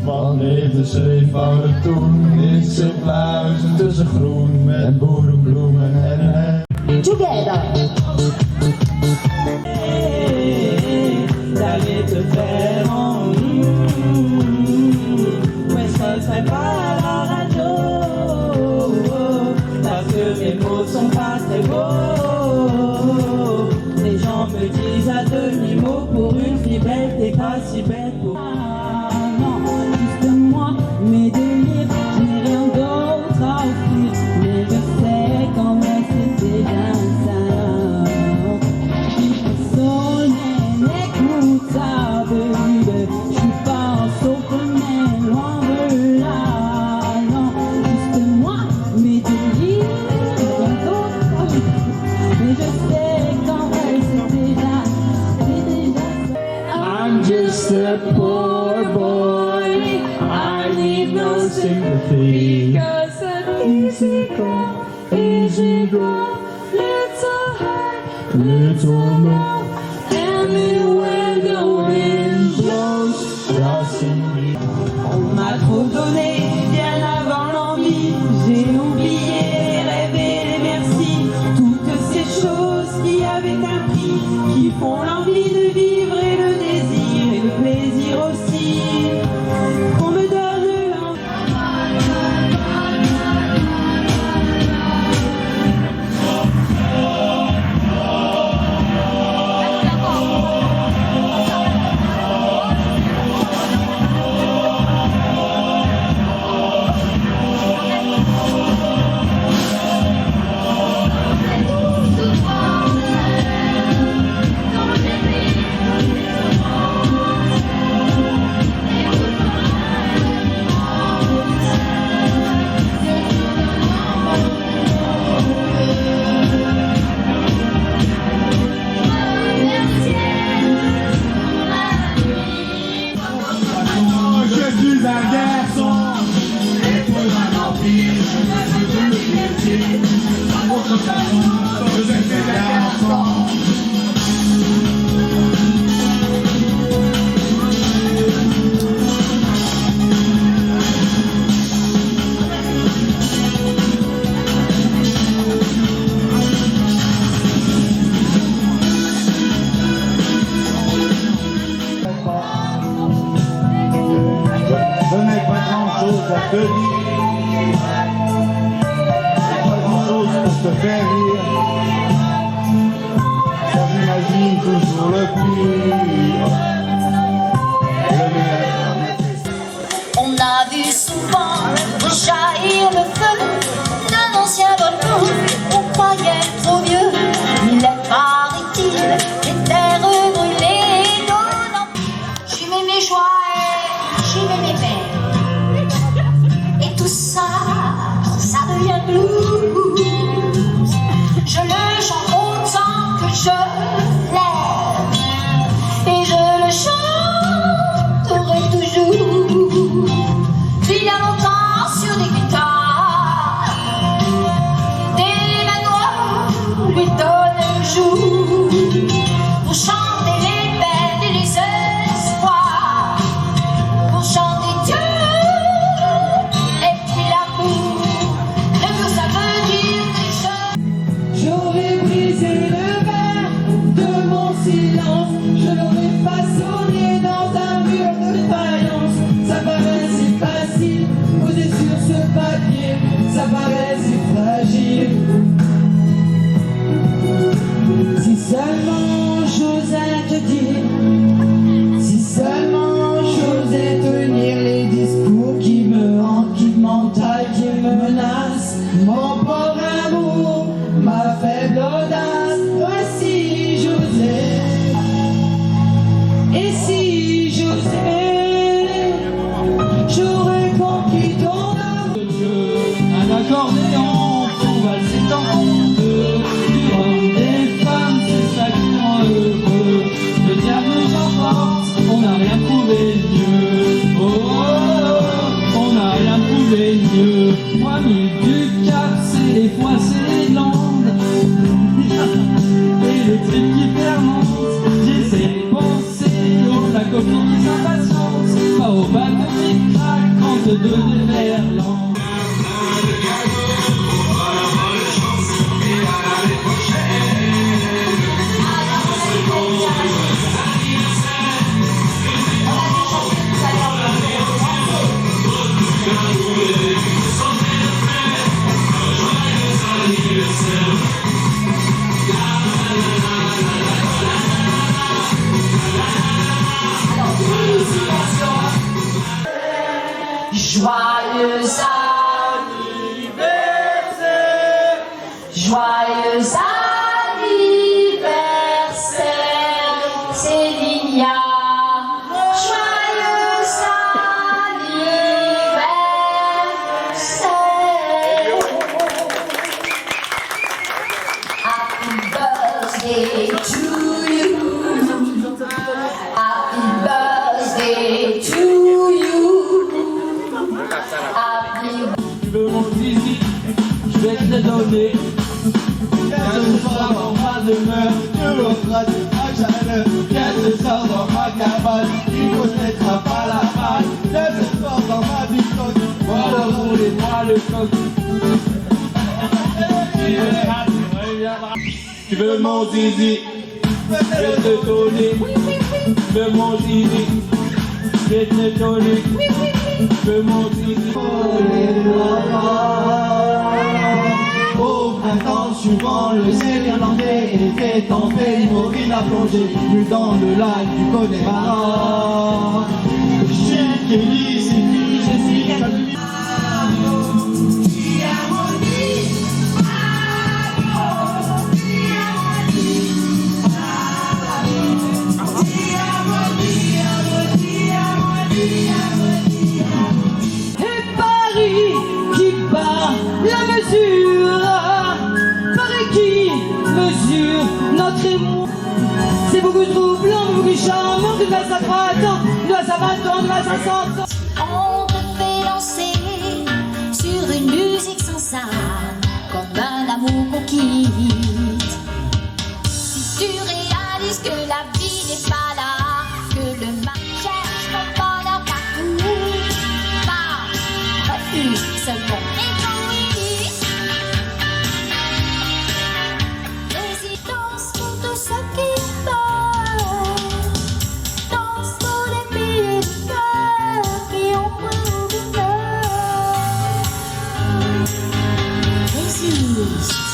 Wat leefde ze eenvoudig toen in Sint-Luizen tussen groen met boerenbloemen en Together. D'aller te faire en où est-ce que serait pas la radio? Parce que mes mots sont pas très beaux. Les gens me disent à demi-mot, pour une fille belle, t'es pas si belle pour... Ah non, juste moi, mes délires, je n'ai rien d'autre à offrir. Mais je sais quand même c'est déjà ça. Je suis pas en saute mais loin de là. Non, juste moi, mes délires, rien d'autre. Mais je sais quand même c'est déjà ça. I'm just a poor boy, I need no sympathy. Because an easy go, little high, Little low, anywhere the wind blows. just in me. On m'a trop donné, bien avant l'envie. J'ai oublié, rêvé, les merci. Toutes ces choses qui avaient un prix, qui font l'envie de vivre et le désir et le plaisir aussi. Qu'on me donne l'envie. Je n'ai pas grand-chose à te dire, pas grand-chose pour te faire rire. Car j'imagine toujours le pire, le meilleur. On a vu souvent jaillir le feu d'un ancien volcan. On croyait trop vieux, il est paraît-il, les terres brûlées, nos lampions. J'y mets mes joies et j'y mets mes peines. Et tout ça, ça devient blues. Je le chante autant que je l'aime. Et je le chanterai toujours. Il y a longtemps sur des guitares, des manoirs lui donnent le jour pour chanter les peines et les espoirs, pour chanter Dieu et puis l'amour. Le vieux ça veut battre ses craques entre deux déferlants. Joyeux anniversaire, joyeux anniversaire, Célinia. Joyeux anniversaire. Happy birthday to you. Happy birthday to you. Tu veux mon zizi, je vais te le donner. Viens ce soir dans ma demeure, tu l'auras de ma chaleur. Viens ce soir dans ma cabane, tu connaîtras pas la balle. Viens ce soir dans ma bicoque, Voilà rouler moi le coq. tu veux mon zizi, Je vais te donner. Tu veux mon zizi, je vais te donner. Tu veux mon zizi. Au printemps suivant, le ciel irlandais était en paix. Maureen a plongé nu dans le lac du Connemara. Je suis Kelly, c'est qui, je suis Camille. Et Paris qui bat la mesure, Paris qui mesure notre émotion. C'est beaucoup trop blanc, beaucoup charmant, de la à 30 ans, de la à 20 ans, de la à 60 ans. On te fait danser sur une musique sans ça, comme un amour qu'on quitte. Si tu réalises que la vie n'est pas là, que le mal cherche ton bonheur partout, bah, refuse ce bon égoïste. Résistance pour tout ce qui meurt, danse pour les milliers de cœurs qui ont pris du cœur. Résiste.